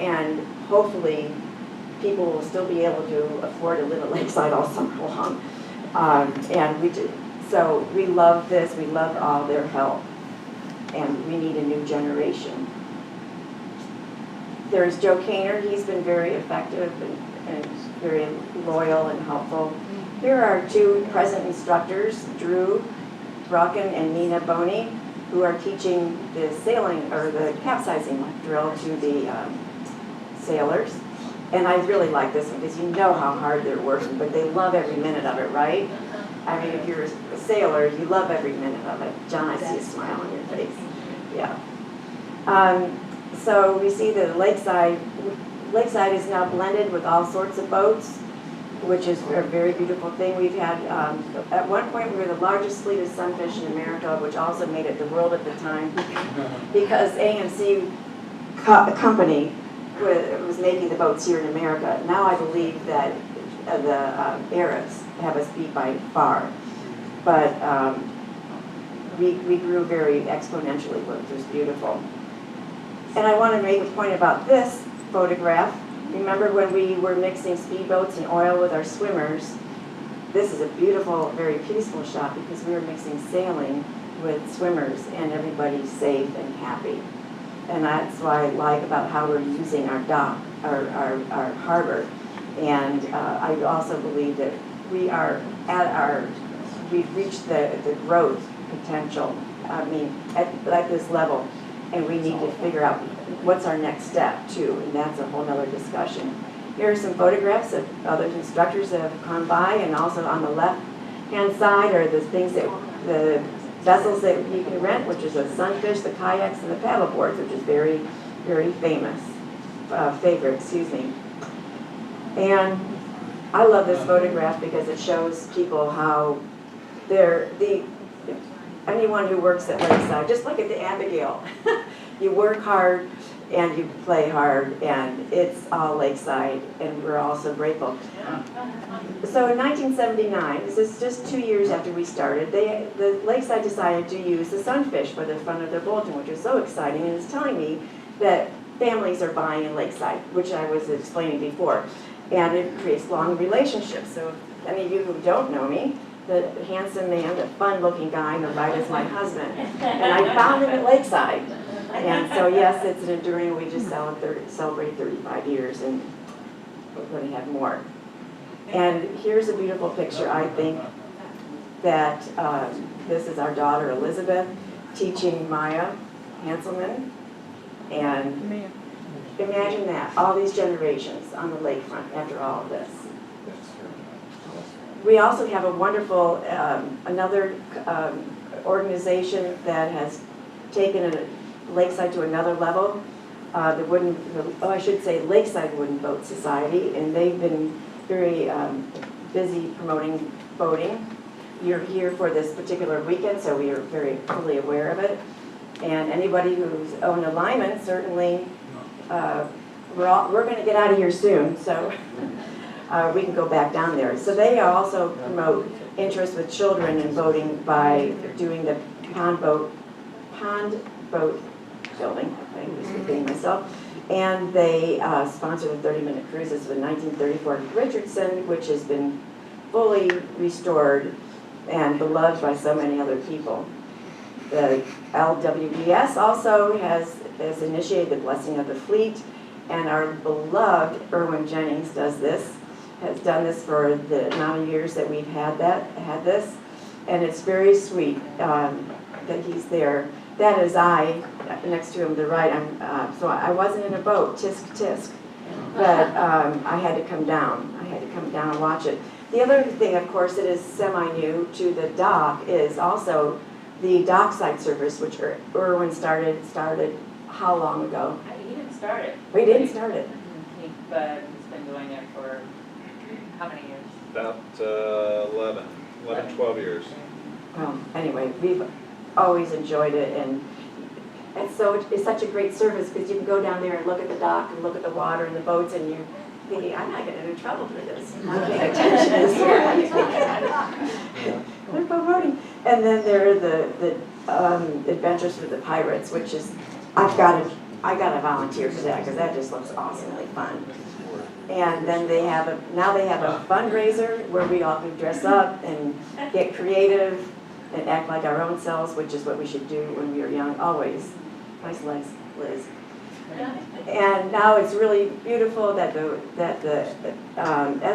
and hopefully people will still be able to afford to live at Lakeside all summer long. And so we love this, we love all their help, and we need a new generation. There's Joe Kaner, he's been very effective and very loyal and helpful. Here are two present instructors, Drew Brocken and Nina Boney, who are teaching the sailing or the capsizing drill to the sailors. And I really like this one because you know how hard they're working, but they love every minute of it, right? I mean, if you're a sailor, you love every minute of it. John, I see a smile on your face. Yeah. So we see that Lakeside is now blended with all sorts of boats, which is a very beautiful thing. We've had, at one point we were the largest fleet of sunfish in America, which also made it the world at the time, because AMC company was making the boats here in America. Now I believe that the Arabs have us beat by far. But we grew very exponentially, which was beautiful. And I want to make a point about this photograph. Remember when we were mixing speedboats and oil with our swimmers? This is a beautiful, very peaceful shot because we were mixing sailing with swimmers and everybody's safe and happy. And that's what I like about how we're using our dock, our harbor. And I also believe that we are we've reached the growth potential, I mean, at this level. And we need to figure out what's our next step too, and that's a whole other discussion. Here are some photographs of other instructors that have come by, and also on the left-hand side are the things that, the vessels that you can rent, which is the sunfish, the kayaks, and the paddle boards, which is very, very famous, favorite, excuse me. And I love this photograph because it shows people how anyone who works at Lakeside, just look at the Abigail. You work hard and you play hard, and it's all Lakeside, and we're all so grateful. So in 1979, this is just 2 years after we started, the Lakeside decided to use the sunfish for the front of their bulletin, which was so exciting, and it's telling me that families are buying in Lakeside, which I was explaining before, and it creates long relationships. So any of you who don't know me, the handsome man, the fun-looking guy on the right is my husband. And I found him at Lakeside. And so, yes, it's an enduring, we just celebrate 35 years, and we're going to have more. And here's a beautiful picture, I think, that this is our daughter, Elizabeth, teaching Maya Hanselman. And imagine that, all these generations on the lakefront after all of this. We also have a wonderful, another organization that has taken Lakeside to another level. I should say Lakeside Wooden Boat Society, and they've been very busy promoting boating. You're here for this particular weekend, so we are very fully aware of it. And anybody who's owned a lineman, certainly, we're going to get out of here soon, so. We can go back down there. So they also promote interest with children in boating by doing the pond boat building. I'm just repeating myself. And they sponsor the 30-minute cruises with 1934 Richardson, which has been fully restored and beloved by so many other people. The LWDS also has initiated the blessing of the fleet, and our beloved Erwin Jennings has done this for the amount of years that we've had this, and it's very sweet that he's there. That is I, next to him to the right. So I wasn't in a boat, tisk, but I had to come down. I had to come down and watch it. The other thing, of course, that is semi-new to the dock is also the dockside service, which Erwin started how long ago? He didn't start it. We didn't start it. But he's been doing it for how many years? About 11, 12 years. Well, anyway, we've always enjoyed it, and so it's such a great service because you can go down there and look at the dock and look at the water and the boats, and you're thinking, I'm not getting into trouble for this. I'm paying attention to this here. They're boating. And then there are the Adventures with the Pirates, which is, I've got to I gotta volunteer for that because that just looks awesomely fun. And then now they have a fundraiser where we all can dress up and get creative and act like our own selves, which is what we should do when we are young, always. Nice legs, Liz. And now it's really beautiful that the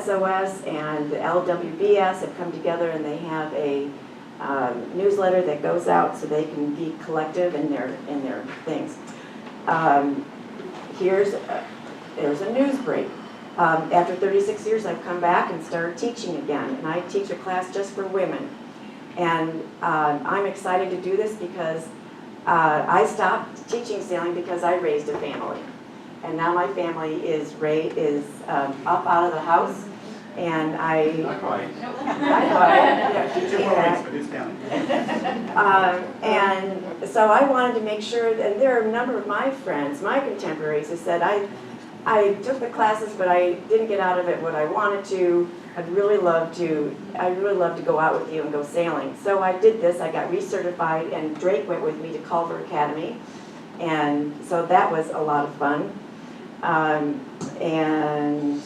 SOS and the LWBS have come together and they have a newsletter that goes out so they can be collective in their things. There's a news break. After 36 years, I've come back and started teaching again, and I teach a class just for women. And I'm excited to do this because I stopped teaching sailing because I raised a family. And now my family is up out of the house, and Not quite. Yeah. But it's counting. And so I wanted to make sure, and there are a number of my friends, my contemporaries, who said, I took the classes, but I didn't get out of it what I wanted to. I'd really love to go out with you and go sailing. So I did this, I got recertified, and Drake went with me to Culver Academy. And so that was a lot of fun. And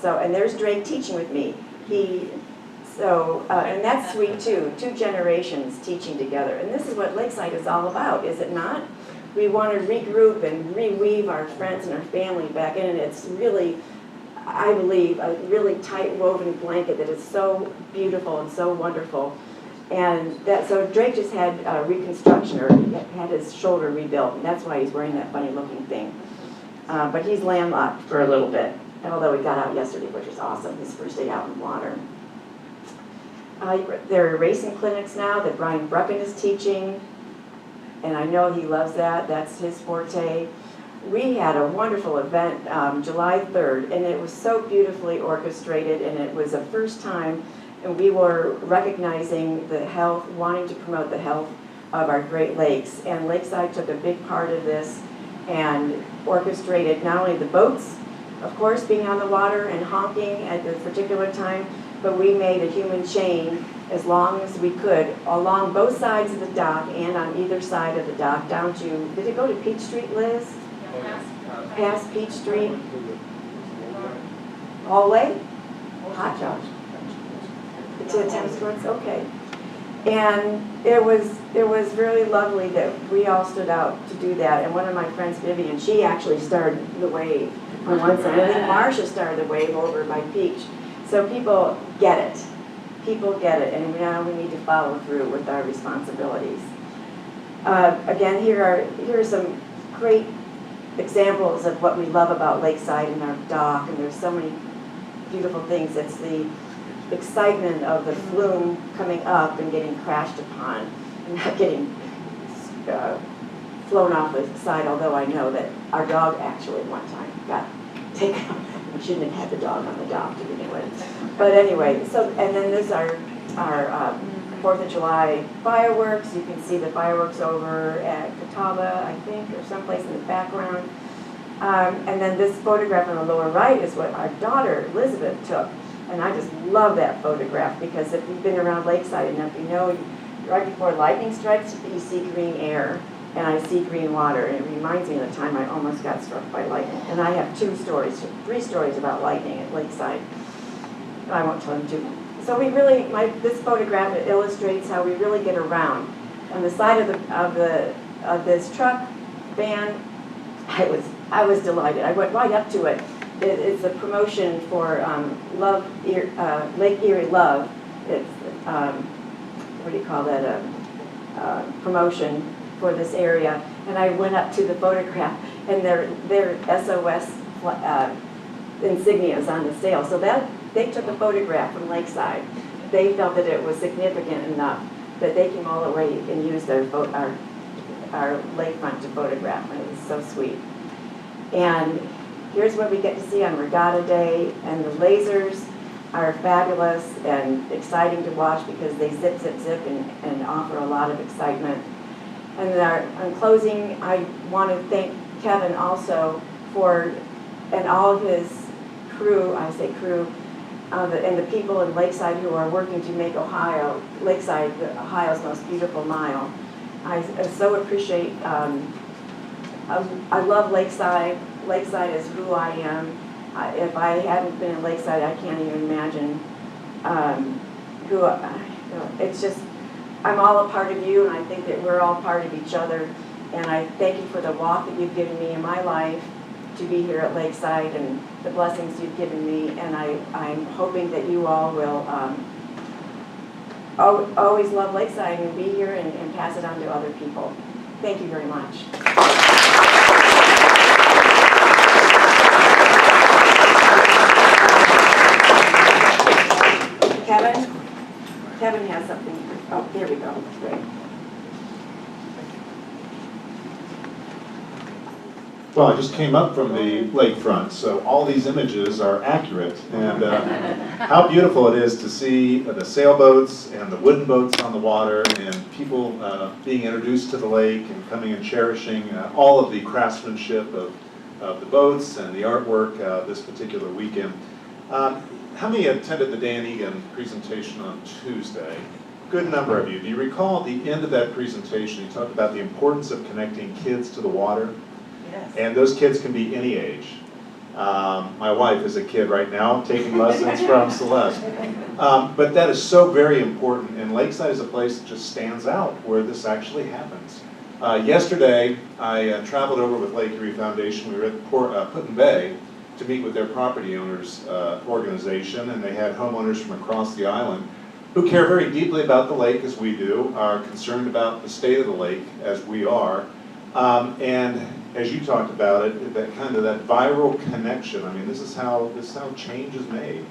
there's Drake teaching with me. And that's sweet too, 2 generations teaching together. And this is what Lakeside is all about, is it not? We want to regroup and reweave our friends and our family back in, and it's really, I believe, a really tight woven blanket that is so beautiful and so wonderful. And so Drake just had reconstruction, or he had his shoulder rebuilt, and that's why he's wearing that funny looking thing. But he's landlocked for a little bit, although he got out yesterday, which is awesome, his first day out in the water. There are racing clinics now that Brian Brucken is teaching, and I know he loves that. That's his forte. We had a wonderful event July 3rd, and it was so beautifully orchestrated, and it was the first time, and we were recognizing the health, wanting to promote the health of our Great Lakes, and Lakeside took a big part of this and orchestrated not only the boats, of course, being on the water and honking at this particular time, but we made a human chain as long as we could along both sides of the dock and on either side of the dock down to, did it go to Peach Street, Liz? Past Peach Street? Hallway? Hot Josh. To the tennis courts, okay. And it was really lovely that we all stood out to do that. And one of my friends, Vivian, she actually started the wave on one side. I think Marcia started the wave over by Peach. So people get it. People get it, and now we need to follow through with our responsibilities. Again, here are some great examples of what we love about Lakeside and our dock, and there's so many beautiful things. It's the excitement of the flume coming up and getting crashed upon, and not getting flown off the side, although I know that our dog actually one time got taken off. We shouldn't have had the dog on the dock to begin with. But anyway, and then there's our 4th of July fireworks. You can see the fireworks over at Catawba, I think, or someplace in the background. And then this photograph on the lower right is what our daughter, Elizabeth, took. And I just love that photograph because if you've been around Lakeside enough, you know right before lightning strikes, you see green air. And I see green water, and it reminds me of the time I almost got struck by lightning. And I have 3 stories about lightning at Lakeside. I won't tell them 2. So we really, this photograph illustrates how we really get around. On the side of this truck van, I was delighted. I went right up to it. It's a promotion for Lake Erie Love. It's what do you call that? Promotion for this area, and I went up to the photograph, and their SOS insignia is on the sail. So that they took a photograph from Lakeside. They felt that it was significant enough that they came all the way and used our lakefront to photograph, and it was so sweet. And here's what we get to see on Regatta Day, and the lasers are fabulous and exciting to watch because they zip, zip, zip and offer a lot of excitement. And in closing, I want to thank Kevin also and all of his crew, I say crew, and the people in Lakeside who are working to make Lakeside Ohio's most beautiful mile. I so appreciate I love Lakeside. Lakeside is who I am. If I hadn't been in Lakeside, I can't even imagine it's just, I'm all a part of you, and I think that we're all part of each other. And I thank you for the walk that you've given me in my life to be here at Lakeside and the blessings you've given me. And I'm hoping that you all will always love Lakeside and be here and pass it on to other people. Thank you very much. Kevin has something. Oh, there we go. Great. Well, I just came up from the lakefront, so all these images are accurate. And how beautiful it is to see the sailboats and the wooden boats on the water and people being introduced to the lake and coming and cherishing all of the craftsmanship of the boats and the artwork this particular weekend. How many attended the Dan Egan presentation on Tuesday? Good number of you. Do you recall at the end of that presentation, he talked about the importance of connecting kids to the water? Yes. And those kids can be any age. My wife is a kid right now taking lessons from Celeste. But that is so very important, and Lakeside is a place that just stands out where this actually happens. Yesterday, I traveled over with Lake Erie Foundation. We were at Put-in-Bay to meet with their property owners organization, and they had homeowners from across the island who care very deeply about the lake as we do, are concerned about the state of the lake as we are, and as you talked about it, that kind of that viral connection. I mean, this is how change is made.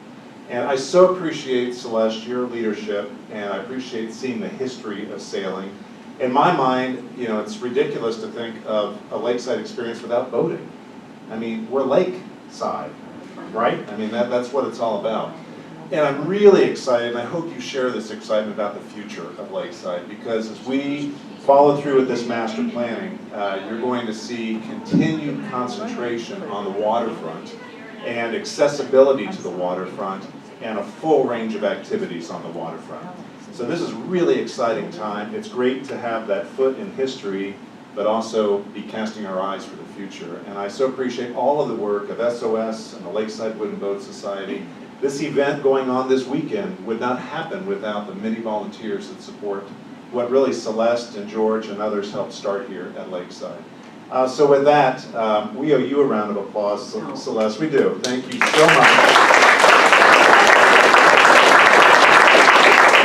And I so appreciate, Celeste, your leadership, and I appreciate seeing the history of sailing. In my mind, you know, it's ridiculous to think of a lakeside experience without boating. I mean, we're lakeside, right? I mean, that's what it's all about. And I'm really excited, and I hope you share this excitement about the future of Lakeside, because as we follow through with this master planning, you're going to see continued concentration on the waterfront and accessibility to the waterfront and a full range of activities on the waterfront. So this is a really exciting time. It's great to have that foot in history, but also be casting our eyes for the future. And I so appreciate all of the work of SOS and the Lakeside Wooden Boat Society. This event going on this weekend would not happen without the many volunteers that support what really Celeste and George and others helped start here at Lakeside. So with that, we owe you a round of applause, Celeste. We do. Thank you so much.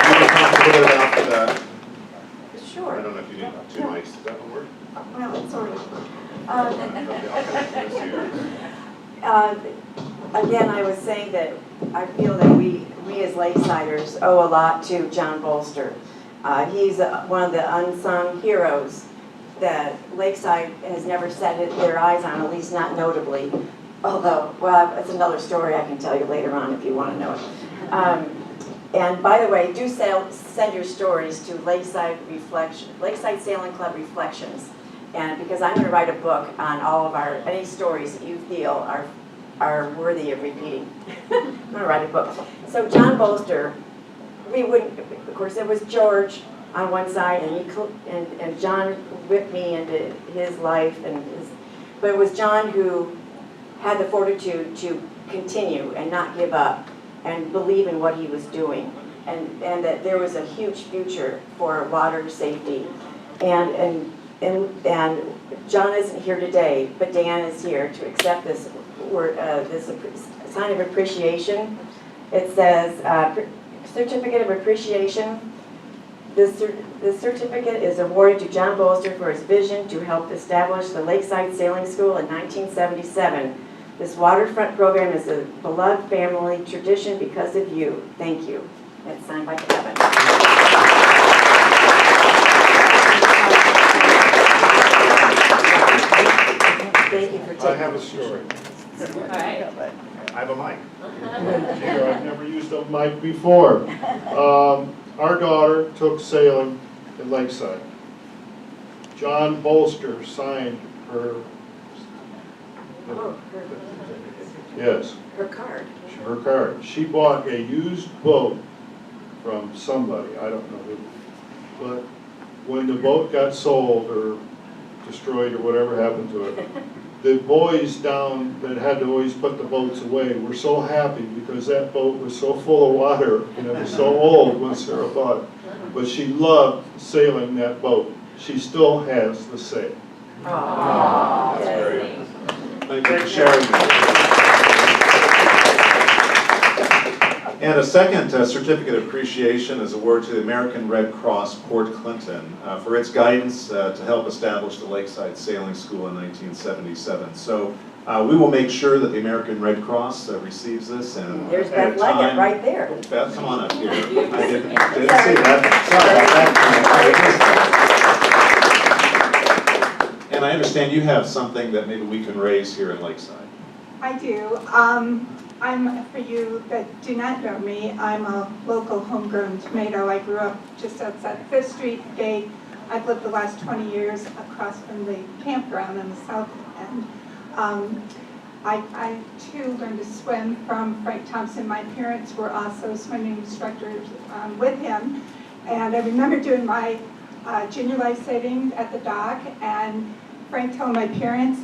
You can talk a little bit about Sure. I don't know if you need 2 mics. Does that one work? Well, it's sort of. Again, I was saying that I feel that we as Lakesiders owe a lot to John Bolster. He's one of the unsung heroes that Lakeside has never set their eyes on, at least not notably. Although, well, it's another story I can tell you later on if you want to know it. And by the way, do send your stories to Lakeside Sailing Club Reflections. And because I'm going to write a book on all of any stories that you feel are worthy of repeating. I'm going to write a book. So John Bolster, of course, it was George on one side, and John whipped me into his life, but it was John who had the fortitude to continue and not give up and believe in what he was doing, and that there was a huge future for water safety, and John isn't here today, but Dan is here to accept this sign of appreciation. It says Certificate of Appreciation. The certificate is awarded to John Bolster for his vision to help establish the Lakeside Sailing School in 1977. This waterfront program is a beloved family tradition because of you. Thank you. That's signed by Kevin. Thank you for taking. I have a story. All right. I have a mic. Here, I've never used a mic before. Our daughter took sailing in Lakeside. John Bolster signed her. Yes. Her card. Her card. She bought a used boat from somebody, I don't know who. But when the boat got sold or destroyed or whatever happened to it. The boys down that had to always put the boats away were so happy because that boat was so full of water and it was so old when Sarah bought it. But she loved sailing that boat. She still has the sail. Aww. That's great. Thank you for sharing that. And a second certificate of appreciation is awarded to the American Red Cross Port Clinton for its guidance to help establish the Lakeside Sailing School in 1977. So we will make sure that the American Red Cross receives this, and There's at a Beth Leggett time- right there. Beth, come on up here. I didn't see that. Sorry about that. And I understand you have something that maybe we can raise here in Lakeside. I do. For you that do not know me, I'm a local homegrown tomato. I grew up just outside 5th Street Gate. I've lived the last 20 years across from the campground on the south end. I too learned to swim from Frank Thompson. My parents were also swimming instructors with him. And I remember doing my junior life saving at the dock, and Frank told my parents,